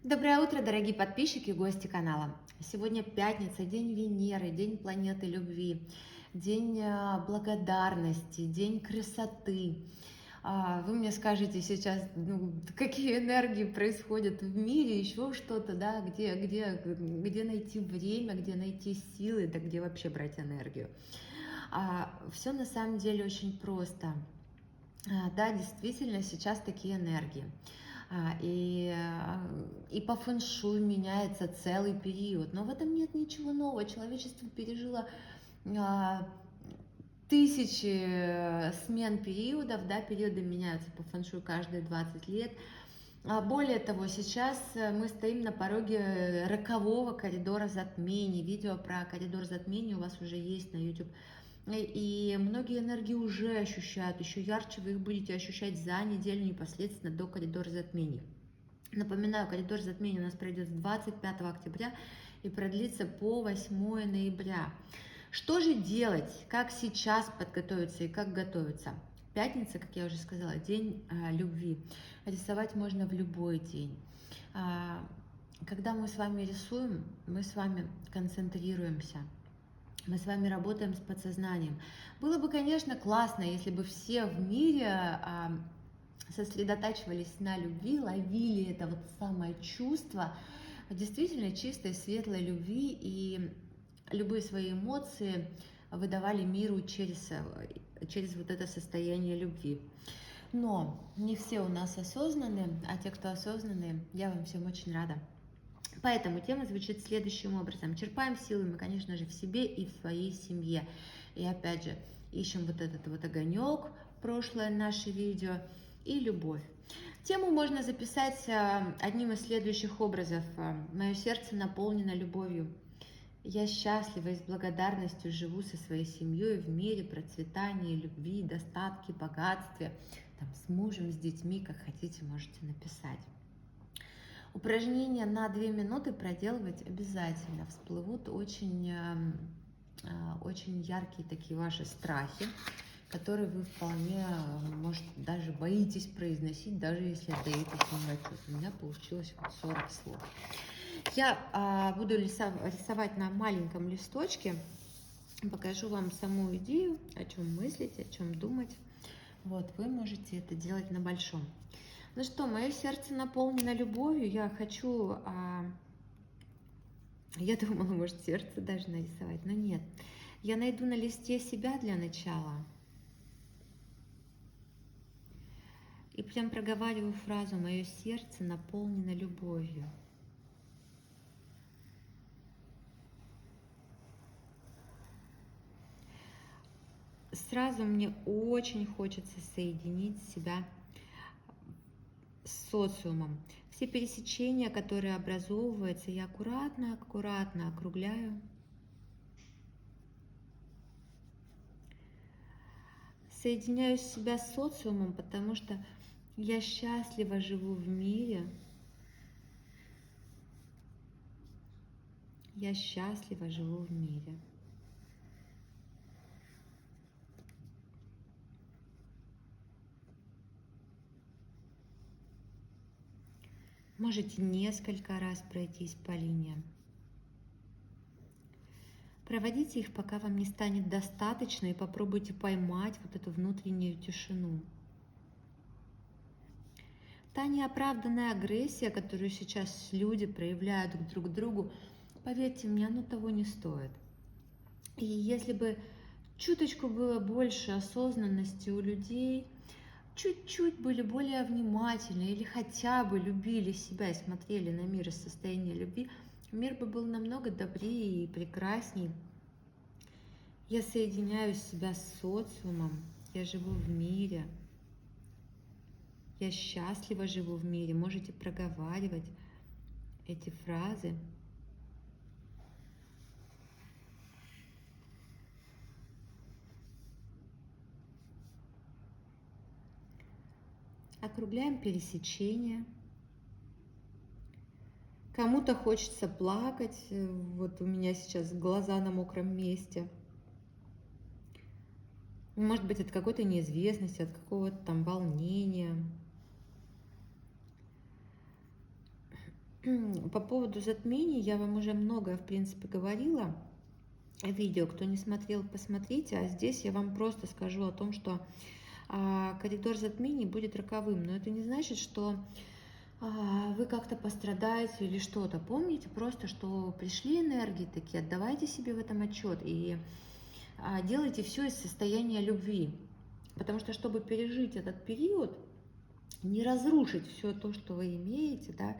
Доброе утро, дорогие подписчики и гости канала. Сегодня пятница, день Венеры, день планеты любви, день благодарности, день красоты. Вы мне скажете сейчас, какие энергии происходят в мире, еще что-то, да, где найти время, где найти силы, да где вообще брать энергию. Все на самом деле очень просто. Да, действительно, сейчас такие энергии. И по фэншуй меняется целый период. Но в этом нет ничего нового. Человечество пережило а, тысячи смен периодов, да, периоды меняются по фэншуй каждые 20 лет. Более того, сейчас мы стоим на пороге рокового коридора затмений. Видео про коридор затмений у вас уже есть на YouTube. И многие энергии уже ощущают, еще ярче вы их будете ощущать за неделю непосредственно до коридора затмений. Напоминаю, коридор затмений у нас пройдет с 25 октября и продлится по 8 ноября. Что же делать, как сейчас подготовиться и как готовиться? Пятница, как я уже сказала, день любви. Рисовать можно в любой день. Когда мы с вами рисуем, мы с вами концентрируемся. Мы с вами работаем с подсознанием. Было бы, конечно, классно, если бы все в мире сосредотачивались на любви, ловили это вот самое чувство действительно чистой, светлой любви и любые свои эмоции выдавали миру через вот это состояние любви. Но не все у нас осознаны, а те, кто осознанные, я вам всем очень рада. Поэтому тема звучит следующим образом. Черпаем силы мы, конечно же, в себе и в своей семье. И опять же, ищем вот этот вот огонек, прошлое наше видео, и любовь. Тему можно записать одним из следующих образов. Мое сердце наполнено любовью. Я счастлива и с благодарностью живу со своей семьей в мире процветания, любви, достатки, богатстве. Там, с мужем, с детьми, как хотите, можете написать. Упражнения на 2 минуты проделывать обязательно. Всплывут очень яркие такие ваши страхи, которые вы вполне, может, даже боитесь произносить, даже если отдаетесь им отчет. У меня получилось вот 40 слов. Я буду рисовать на маленьком листочке. Покажу вам саму идею, о чем мыслить, о чем думать. Вот, вы можете это делать на большом. Ну что, мое сердце наполнено любовью. Я хочу, я думала, может, сердце даже нарисовать, но нет. Я найду на листе себя для начала. И прям проговариваю фразу «Мое сердце наполнено любовью». Сразу мне очень хочется соединить себя с социумом. Все пересечения, которые образовываются, я аккуратно округляю. Соединяю себя с социумом, потому что я счастливо живу в мире. Я счастливо живу в мире. Можете несколько раз пройтись по линиям. Проводите их, пока вам не станет достаточно, и попробуйте поймать вот эту внутреннюю тишину. Та неоправданная агрессия, которую сейчас люди проявляют друг к другу, поверьте мне, оно того не стоит. И если бы чуточку было больше осознанности у людей, чуть-чуть были более внимательны или хотя бы любили себя и смотрели на мир из состояния любви, мир бы был намного добрее и прекрасней. Я соединяю себя с социумом, я живу в мире, я счастливо живу в мире. Можете проговаривать эти фразы. Округляем пересечения. Кому-то хочется плакать, вот у меня сейчас глаза на мокром месте. Может быть, от какой-то неизвестности, от какого-то там волнения. по поводу затмений я вам уже многое, в принципе, говорила. Видео, кто не смотрел, посмотрите. А здесь я вам просто скажу о том, что коридор затмений будет роковым. Но это не значит, что вы как-то пострадаете или что-то. Помните просто, что пришли энергии такие, отдавайте себе в этом отчет и делайте все из состояния любви. Потому что, чтобы пережить этот период, не разрушить все то, что вы имеете, да,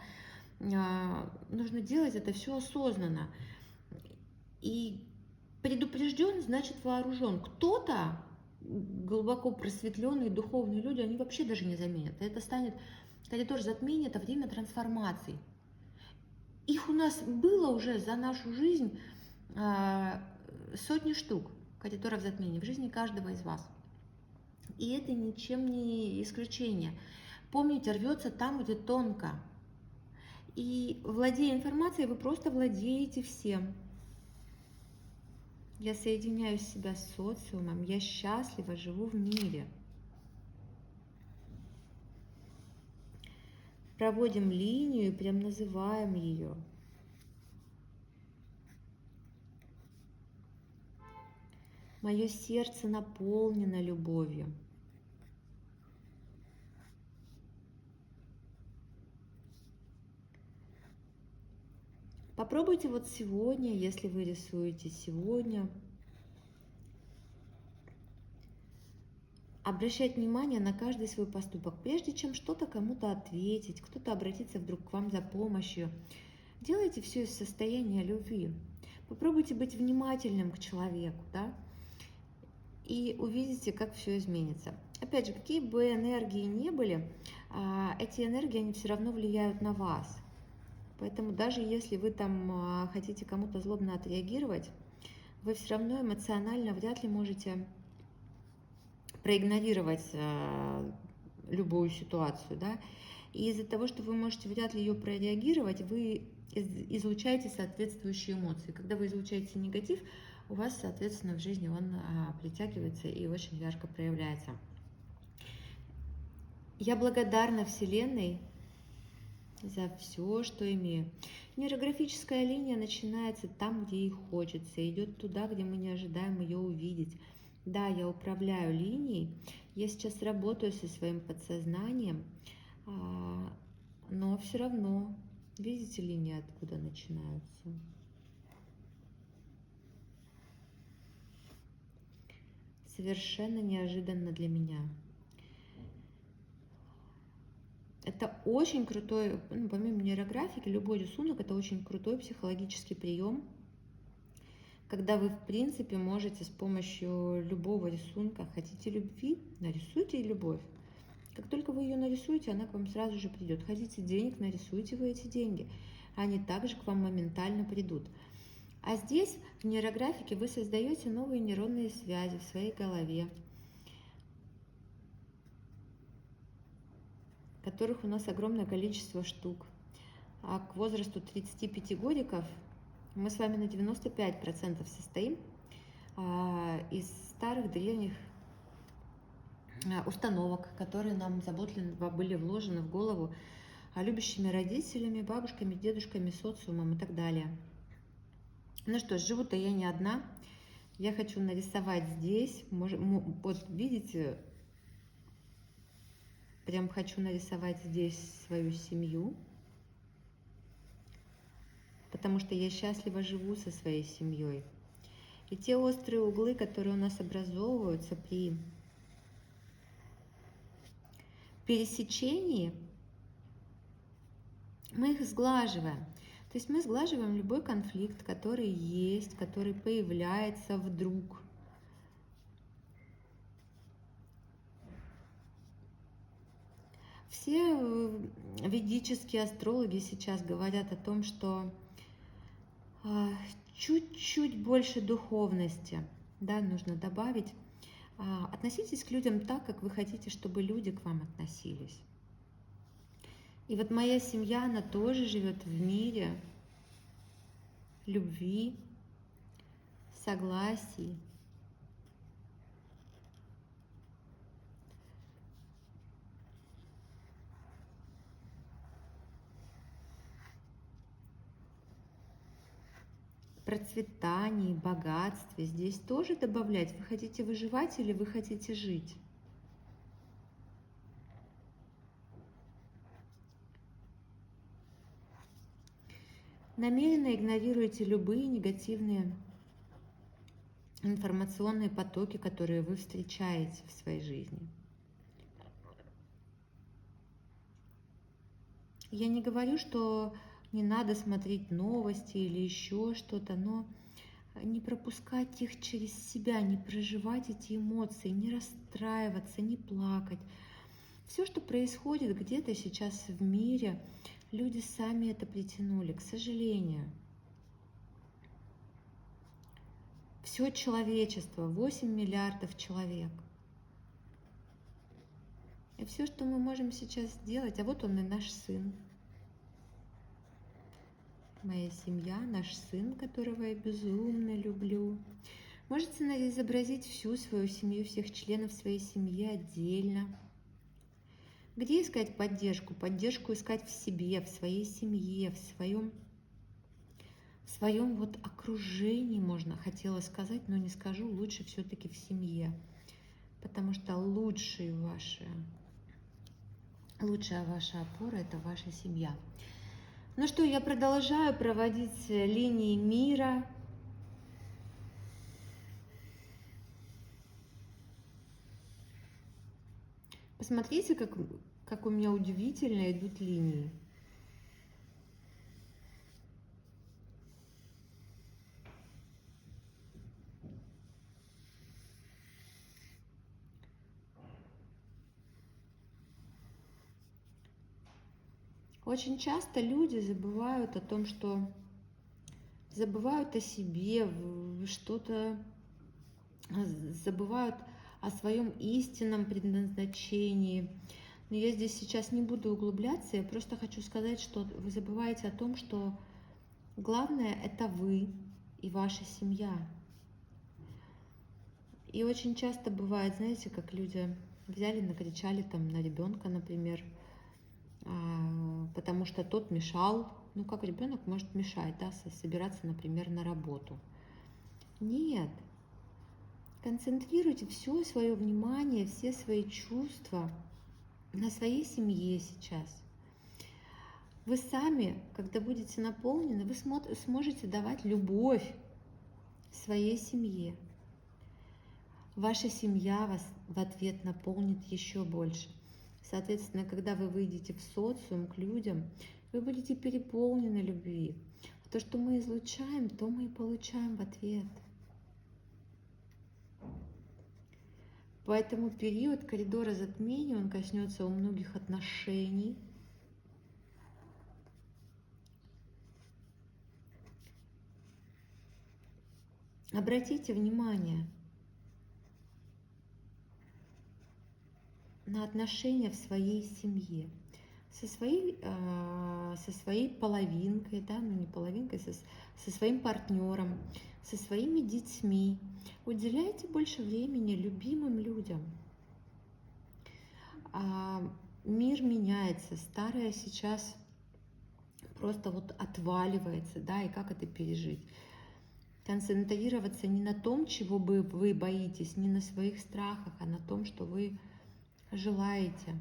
нужно делать это все осознанно. И предупрежден, значит вооружен. Кто-то, глубоко просветленные духовные люди, они вообще даже не заменят. Это станет коридор затмения, это время трансформаций. Их у нас было уже за нашу жизнь сотни штук коридоров затмения в жизни каждого из вас. И это ничем не исключение. Помните, рвется там, где тонко. И владея информацией, вы просто владеете всем. Я соединяю себя с социумом, я счастлива, живу в мире. Проводим линию и прям называем ее. Мое сердце наполнено любовью. Попробуйте вот сегодня, если вы рисуете сегодня, обращать внимание на каждый свой поступок. Прежде чем что-то кому-то ответить, кто-то обратится вдруг к вам за помощью, делайте все из состояния любви. Попробуйте быть внимательным к человеку, да, и увидите, как все изменится. Опять же, какие бы энергии ни были, эти энергии, они все равно влияют на вас. Поэтому даже если вы там хотите кому-то злобно отреагировать, вы все равно эмоционально вряд ли можете проигнорировать любую ситуацию, да. И из-за того, что вы можете вряд ли ее прореагировать, вы излучаете соответствующие эмоции. Когда вы излучаете негатив, у вас, соответственно, в жизни он притягивается и очень ярко проявляется. Я благодарна Вселенной за все, что имею. Нейрографическая линия начинается там, где ей хочется, идет туда, где мы не ожидаем ее увидеть. Да, я управляю линией, я сейчас работаю со своим подсознанием, но все равно, видите, линии откуда начинаются. Совершенно неожиданно для меня. Это очень крутой, помимо нейрографики, любой рисунок — это очень крутой психологический прием, когда вы, в принципе, можете с помощью любого рисунка, хотите любви, нарисуйте любовь. Как только вы ее нарисуете, она к вам сразу же придет. Хотите денег, нарисуйте вы эти деньги. Они также к вам моментально придут. А здесь, в нейрографике, вы создаете новые нейронные связи в своей голове, которых у нас огромное количество штук. А к возрасту 35 годиков мы с вами на 95% состоим из старых древних установок, которые нам заботливо были вложены в голову любящими родителями, бабушками, дедушками, социумом и так далее. Ну что ж, живу-то я не одна. Я хочу нарисовать здесь, вот видите, прям хочу нарисовать здесь свою семью, потому что я счастливо живу со своей семьей. И те острые углы, которые у нас образовываются при пересечении, мы их сглаживаем. То есть мы сглаживаем любой конфликт, который есть, который появляется вдруг. Все ведические астрологи сейчас говорят о том, что чуть-чуть больше духовности, да, нужно добавить. Относитесь к людям так, как вы хотите, чтобы люди к вам относились. И вот моя семья, она тоже живет в мире любви, согласии. процветании, богатстве. Здесь тоже добавлять. Вы хотите выживать или вы хотите жить? Намеренно игнорируйте любые негативные информационные потоки, которые вы встречаете в своей жизни. Я не говорю, что не надо смотреть новости или еще что-то, но не пропускать их через себя, не проживать эти эмоции, не расстраиваться, не плакать. Все, что происходит где-то сейчас в мире, люди сами это притянули, к сожалению. Все человечество, 8 миллиардов человек. И все, что мы можем сейчас сделать, а вот он и наш сын. Моя семья, наш сын, которого я безумно люблю. Можете изобразить всю свою семью, всех членов своей семьи отдельно. Где искать поддержку? Поддержку искать в себе, в своей семье, в своем вот окружении, хотела сказать, но не скажу, лучше все-таки в семье. Потому что лучшая ваша опора – это ваша семья. Ну что, я продолжаю проводить линии мира. Посмотрите, как у меня удивительно идут линии. Очень часто люди забывают о том, что забывают о себе, что-то забывают о своем истинном предназначении. Но я здесь сейчас не буду углубляться, я просто хочу сказать, что вы забываете о том, что главное – это вы и ваша семья. И очень часто бывает, знаете, как люди взяли, накричали там на ребенка, например, потому что тот мешал. Ну, как ребенок может мешать, да, собираться, например, на работу. Нет. Концентрируйте все свое внимание, все свои чувства на своей семье сейчас. Вы сами, когда будете наполнены, вы сможете давать любовь своей семье. Ваша семья вас в ответ наполнит еще больше. Соответственно, когда вы выйдете в социум к людям, вы будете переполнены любви. То, что мы излучаем, то мы и получаем в ответ. Поэтому период коридора затмения, он коснется у многих отношений. Обратите внимание на отношения в своей семье. Со своей половинкой, да, ну не половинкой, со своим партнером, со своими детьми. Уделяйте больше времени любимым людям. Мир меняется, старое сейчас просто вот отваливается, да, и как это пережить? Концентрироваться не на том, чего бы вы боитесь, не на своих страхах, а на том, что вы желаете.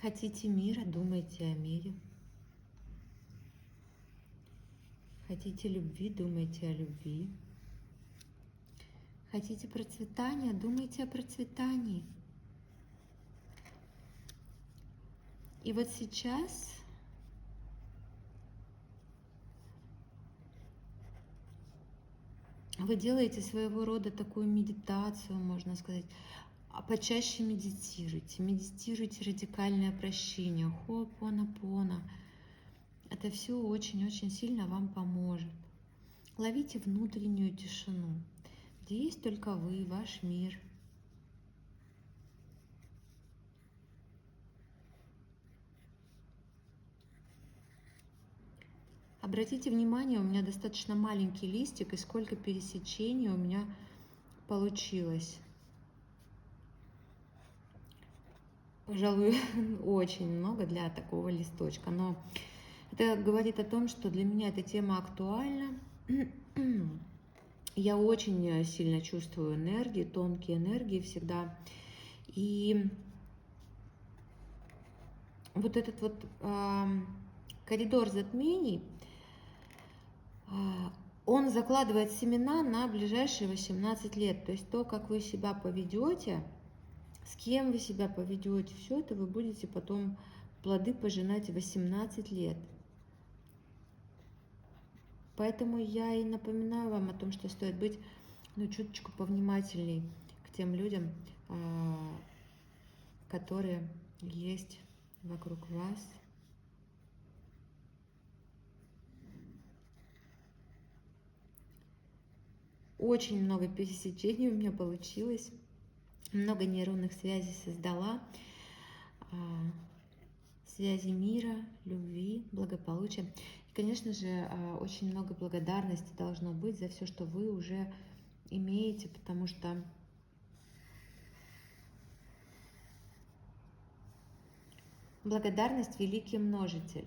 Хотите мира, думайте о мире. Хотите любви, думайте о любви. Хотите процветания, думайте о процветании. И вот сейчас вы делаете своего рода такую медитацию, можно сказать. А почаще медитируйте. Медитируйте радикальное прощение. Хо'опонопоно. Это все очень-очень сильно вам поможет. Ловите внутреннюю тишину, где есть только вы, ваш мир. Обратите внимание, у меня достаточно маленький листик, и сколько пересечений у меня получилось. пожалуй, очень много для такого листочка. Но это говорит о том, что для меня эта тема актуальна. Я очень сильно чувствую энергии, тонкие энергии всегда. И вот этот вот коридор затмений, он закладывает семена на ближайшие 18 лет. То есть то, как вы себя поведете, с кем вы себя поведете, все это вы будете потом плоды пожинать 18 лет. Поэтому я и напоминаю вам о том, что стоит быть чуточку повнимательней к тем людям, которые есть вокруг вас. Очень много пересечений у меня получилось, много нейронных связей создала, связи мира, любви, благополучия. И, конечно же, очень много благодарности должно быть за все, что вы уже имеете, потому что благодарность – великий множитель.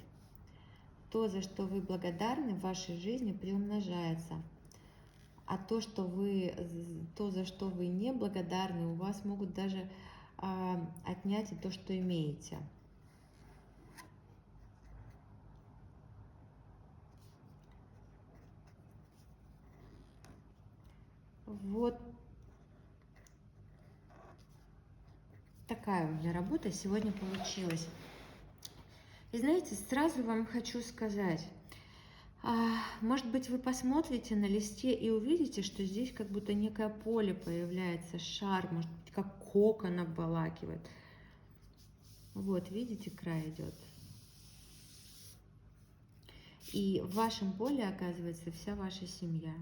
То, за что вы благодарны в вашей жизни, приумножается. А то, за что вы не благодарны, у вас могут даже отнять и то, что имеете. Вот такая у меня работа сегодня получилась. И знаете, сразу вам хочу сказать, может быть, вы посмотрите на листе и увидите, что здесь как будто некое поле появляется, шар, может быть, как кокон обволакивает. Вот, видите, край идет. И в вашем поле оказывается вся ваша семья.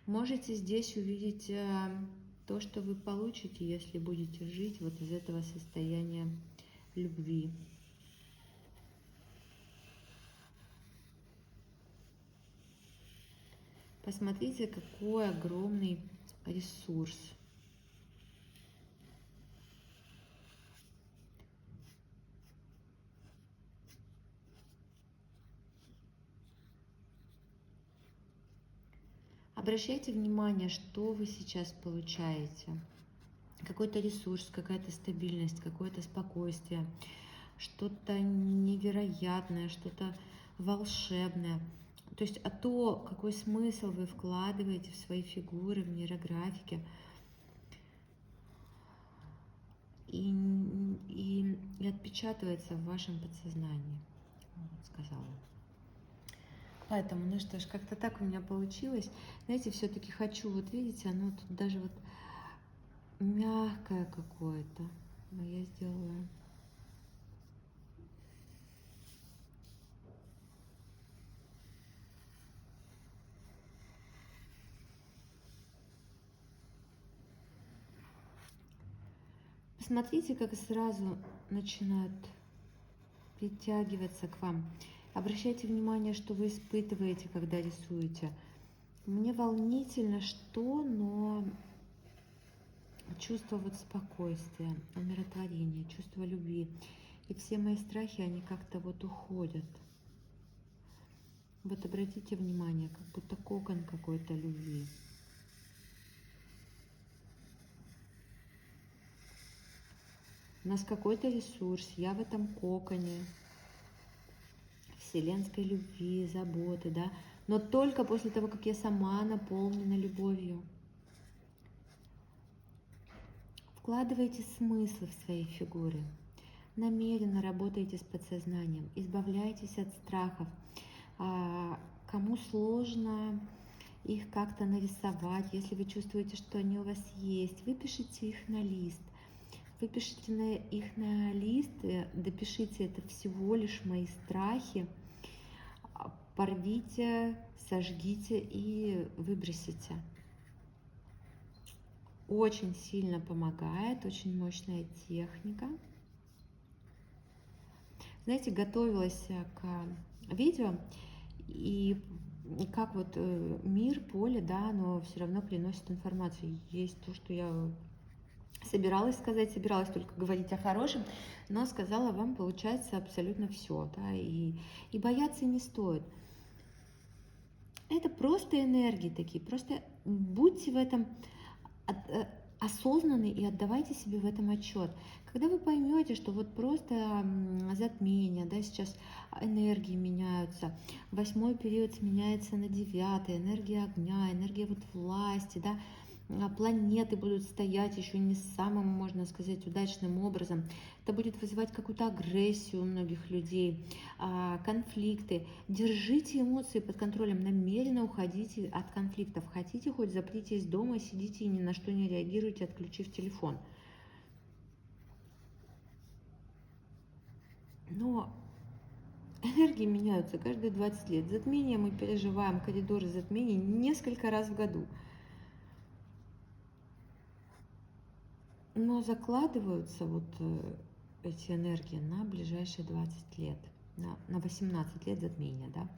Можете здесь увидеть то, что вы получите, если будете жить вот из этого состояния любви. Посмотрите, какой огромный ресурс. Обращайте внимание, что вы сейчас получаете. Какой-то ресурс, какая-то стабильность, какое-то спокойствие, что-то невероятное, что-то волшебное. То есть то, какой смысл вы вкладываете в свои фигуры, в нейрографике, и отпечатывается в вашем подсознании, вот, сказала. Поэтому, ну что ж, как-то так у меня получилось. Знаете, все-таки хочу, вот видите, оно тут даже вот мягкое какое-то. Но я сделала. Посмотрите, как сразу начинают притягиваться к вам. Обращайте внимание, что вы испытываете, когда рисуете. Мне волнительно, но чувство вот спокойствия, умиротворения, чувство любви. И все мои страхи, они как-то вот уходят. Вот обратите внимание, как будто кокон какой-то любви. У нас какой-то ресурс, я в этом коконе вселенской любви, заботы, да, но только после того, как я сама наполнена любовью. Вкладывайте смысл в свои фигуры, намеренно работайте с подсознанием, избавляйтесь от страхов. Кому сложно их как-то нарисовать, если вы чувствуете, что они у вас есть, выпишите их на лист. Выпишите их на лист, допишите, это всего лишь мои страхи, порвите, сожгите и выбросите. Очень сильно помогает, очень мощная техника. Знаете, готовилась к видео, и как вот мир, поле, да, но все равно приносит информацию. Есть то, что я Собиралась сказать, собиралась только говорить о хорошем, но сказала вам, получается, абсолютно все, да, и бояться не стоит. Это просто энергии такие, просто будьте в этом осознанны и отдавайте себе в этом отчет. Когда вы поймете, что вот просто затмение, да, сейчас энергии меняются, 8-й период сменяется на 9-й, энергия огня, энергия вот власти, да, планеты будут стоять еще не самым, можно сказать, удачным образом. Это будет вызывать какую-то агрессию у многих людей, конфликты. Держите эмоции под контролем, намеренно уходите от конфликтов. Хотите, хоть запритесь дома, сидите и ни на что не реагируйте, отключив телефон. Но энергии меняются каждые 20 лет. Затмения мы переживаем, коридоры затмений несколько раз в году. Но закладываются вот эти энергии на ближайшие 20 лет, на 18 лет затмения, да.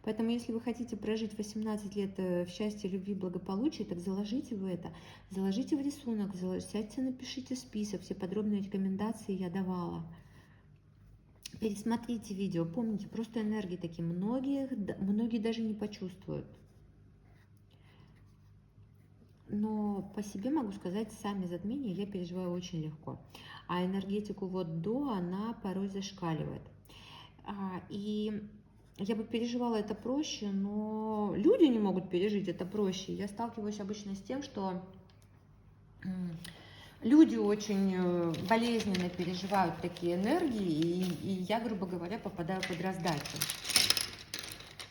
Поэтому, если вы хотите прожить 18 лет в счастье, любви, благополучии, так заложите в это, заложите в рисунок, сядьте, напишите список, все подробные рекомендации я давала. Пересмотрите видео, помните, просто энергии такие, многие даже не почувствуют. Но по себе могу сказать, сами затмения я переживаю очень легко. А энергетику вот до, она порой зашкаливает. И я бы переживала это проще, но люди не могут пережить это проще. Я сталкиваюсь обычно с тем, что люди очень болезненно переживают такие энергии, и я, грубо говоря, попадаю под раздачу.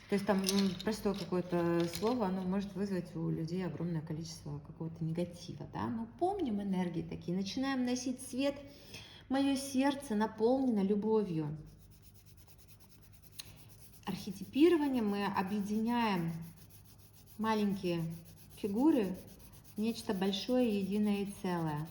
То есть там простое какое-то слово, оно может вызвать у людей огромное количество какого-то негатива, да. Но помним энергии такие, начинаем носить свет. Мое сердце наполнено любовью. Архетипирование мы объединяем маленькие фигуры в нечто большое, единое и целое.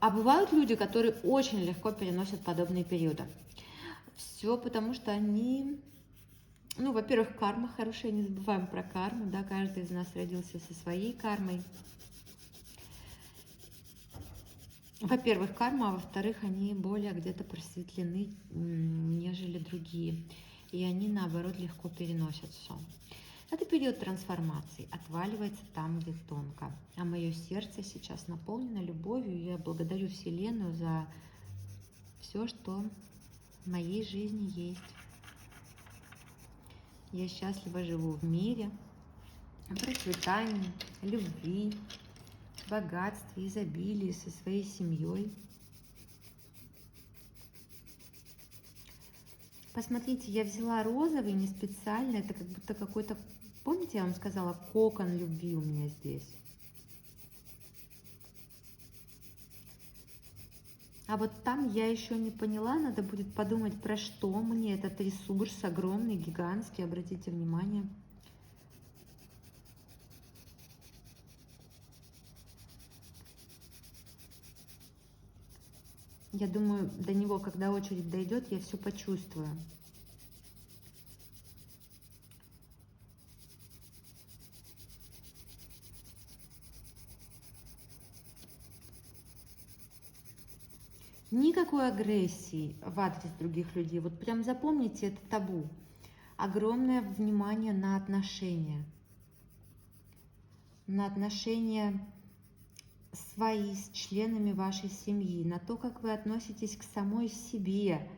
А бывают люди, которые очень легко переносят подобные периоды. Все потому, что они, ну, во-первых, карма хорошая, не забываем про карму, да, каждый из нас родился со своей кармой. Во-первых, карма, а во-вторых, они более где-то просветлены, нежели другие. И они, наоборот, легко переносят все. Это период трансформации, отваливается там, где тонко. А мое сердце сейчас наполнено любовью. Я благодарю Вселенную за все, что в моей жизни есть. Я счастливо живу в мире, процветании, любви, богатстве, изобилии со своей семьей. Посмотрите, я взяла розовый не специально, это как будто какой-то, помните, я вам сказала, кокон любви у меня здесь. А вот там я еще не поняла, надо будет подумать, про что мне этот ресурс огромный, гигантский, обратите внимание. Я думаю, до него, когда очередь дойдет, я все почувствую. Никакой агрессии в адрес других людей. Вот прям запомните, это табу. Огромное внимание на отношения. На отношения свои с членами вашей семьи. На то, как вы относитесь к самой себе.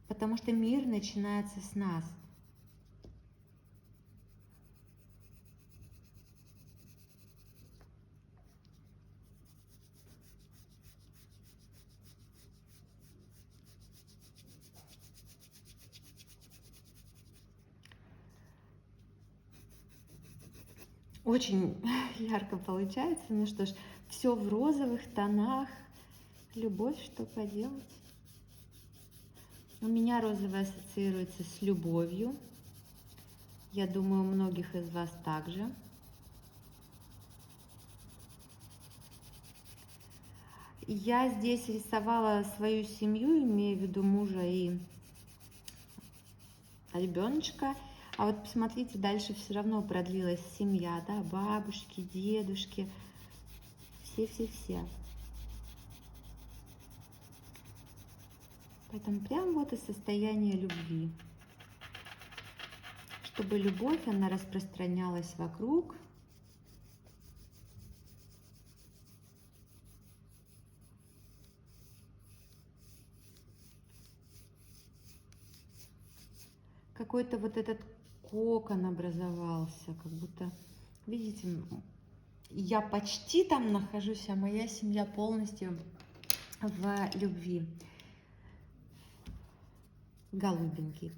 Потому что мир начинается с нас. Очень ярко получается. Ну что ж, все в розовых тонах. Любовь, что поделать? У меня розовый ассоциируется с любовью. Я думаю, у многих из вас также. Я здесь рисовала свою семью, имею в виду мужа и ребеночка. А вот посмотрите, дальше все равно продлилась семья, да, бабушки, дедушки, все-все-все. Поэтому прям вот и состояние любви. Чтобы любовь, она распространялась вокруг. Какой-то вот этот кокон образовался, как будто, видите, я почти там нахожусь, а моя семья полностью в любви. Голубенький.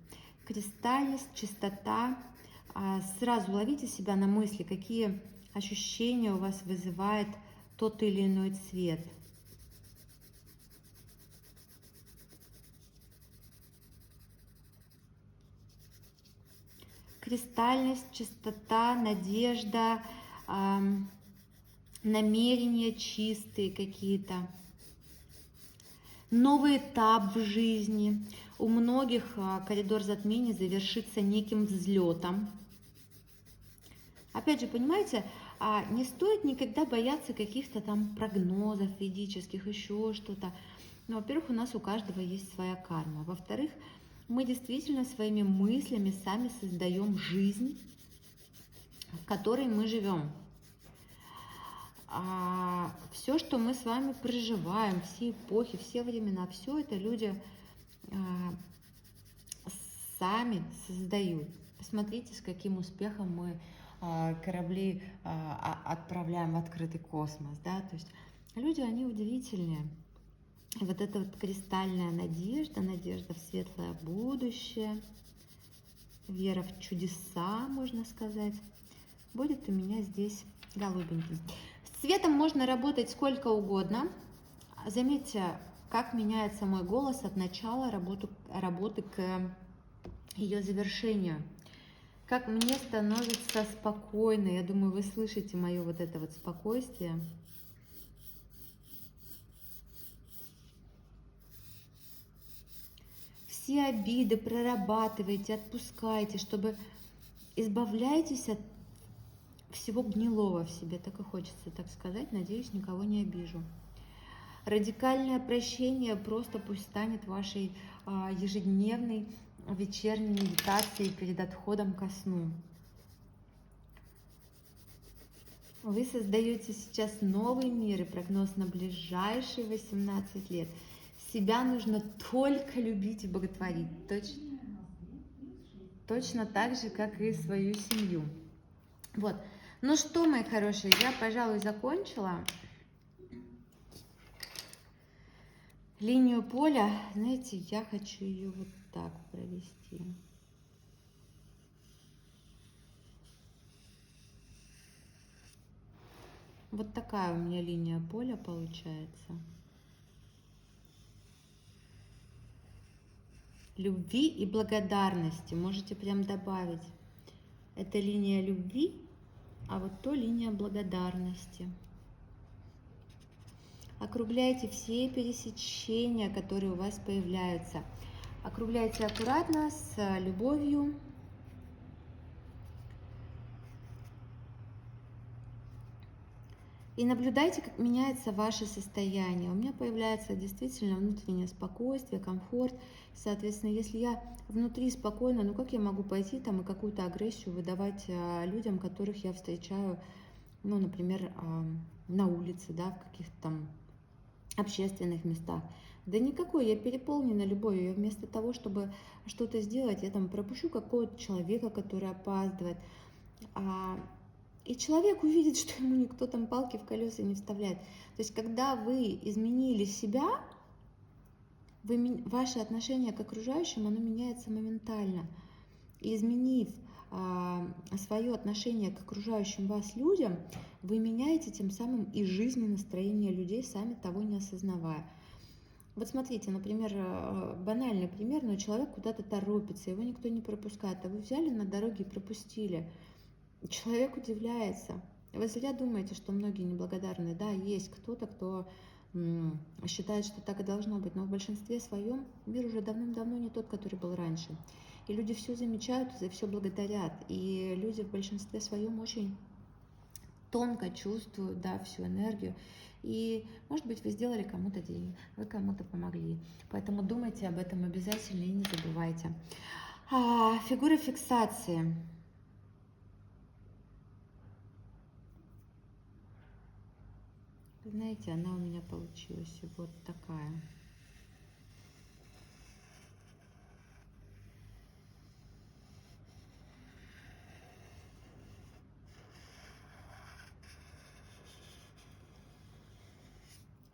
Кристальность, чистота. Сразу ловите себя на мысли, какие ощущения у вас вызывает тот или иной цвет. Кристальность, чистота, надежда, намерения чистые какие-то. Новый этап в жизни. У многих коридор затмений завершится неким взлетом. Опять же, понимаете, не стоит никогда бояться каких-то там прогнозов ведических, еще что-то. Ну, во-первых, у нас у каждого есть своя карма. Во-вторых, мы действительно своими мыслями сами создаем жизнь, в которой мы живем. Все, что мы с вами проживаем, все эпохи, все времена, все это люди сами создают. Посмотрите, с каким успехом мы корабли отправляем в открытый космос, да, то есть люди, они удивительные. И вот эта вот кристальная надежда, надежда в светлое будущее, вера в чудеса, можно сказать, будет у меня здесь голубеньким. С цветом можно работать сколько угодно. Заметьте, как меняется мой голос от начала работы к ее завершению. Как мне становится спокойно. Я думаю, вы слышите мое вот это вот спокойствие. Все обиды прорабатывайте, отпускайте, чтобы избавляйтесь от всего гнилого в себе, так и хочется так сказать, надеюсь, никого не обижу. Радикальное прощение просто пусть станет вашей ежедневной вечерней медитацией перед отходом ко сну. Вы создаете сейчас новый мир и прогноз на ближайшие 18 лет. Себя нужно только любить и боготворить, точно так же, как и свою семью. Вот. Ну что, мои хорошие, я, пожалуй, закончила. Линию поля, знаете, я хочу ее вот так провести. Вот такая у меня линия поля получается. Любви и благодарности можете прям добавить. Это линия любви, а вот то линия благодарности. Округляйте все пересечения, которые у вас появляются. Округляйте аккуратно, с любовью. И наблюдайте, как меняется ваше состояние. У меня появляется действительно внутреннее спокойствие, комфорт. Соответственно, если я внутри спокойно, ну как я могу пойти там и какую-то агрессию выдавать людям, которых я встречаю, ну, например, на улице, да, в каких-то там общественных местах. Да никакой, я переполнена любовью. Я вместо того, чтобы что-то сделать, я там пропущу какого-то человека, который опаздывает. И человек увидит, что ему никто там палки в колеса не вставляет. То есть, когда вы изменили себя, ваше отношение к окружающим, оно меняется моментально. И изменив свое отношение к окружающим вас людям, вы меняете тем самым и жизнь, и настроение людей, сами того не осознавая. Вот смотрите, например, банальный пример, но человек куда-то торопится, его никто не пропускает, а вы взяли на дороге и пропустили. Человек удивляется. Вы зря думаете, что многие неблагодарные. Да, есть кто-то, кто считают, что так и должно быть, но в большинстве своем мир уже давным-давно не тот, который был раньше. И люди все замечают, за все благодарят, и люди в большинстве своем очень тонко чувствуют, да, всю энергию. И, может быть, вы сделали кому-то день, вы кому-то помогли. Поэтому думайте об этом обязательно и не забывайте. Фигура фиксации. Знаете, она у меня получилась вот такая.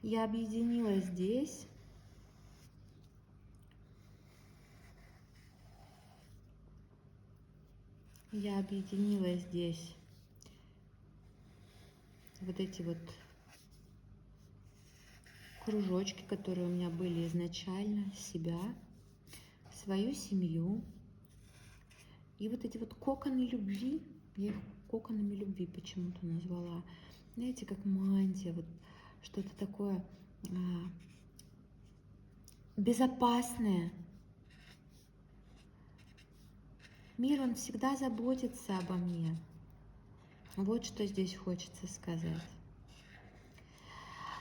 Я объединила здесь. Я объединила здесь вот эти вот кружочки, которые у меня были изначально, себя, свою семью. И вот эти вот коконы любви, я их коконами любви почему-то назвала. Знаете, как мантия, вот что-то такое безопасное. Мир, он всегда заботится обо мне. Вот что здесь хочется сказать.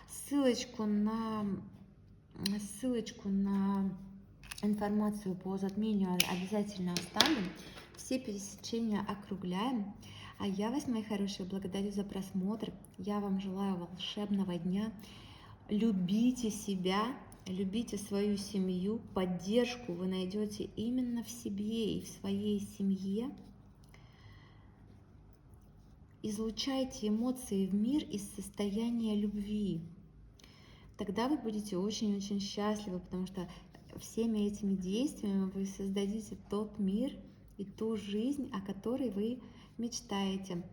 Ссылочку на информацию по затмению обязательно оставлю. Все пересечения округляем. А я вас, мои хорошие, благодарю за просмотр. Я вам желаю волшебного дня. Любите себя, любите свою семью. Поддержку вы найдете именно в себе и в своей семье. Излучайте эмоции в мир из состояния любви. Тогда вы будете очень-очень счастливы, потому что всеми этими действиями вы создадите тот мир и ту жизнь, о которой вы мечтаете.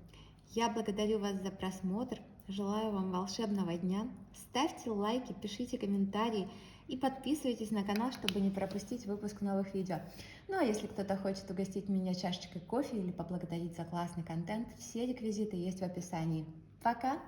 Я благодарю вас за просмотр, желаю вам волшебного дня. Ставьте лайки, пишите комментарии и подписывайтесь на канал, чтобы не пропустить выпуск новых видео. Ну а если кто-то хочет угостить меня чашечкой кофе или поблагодарить за классный контент, все реквизиты есть в описании. Пока!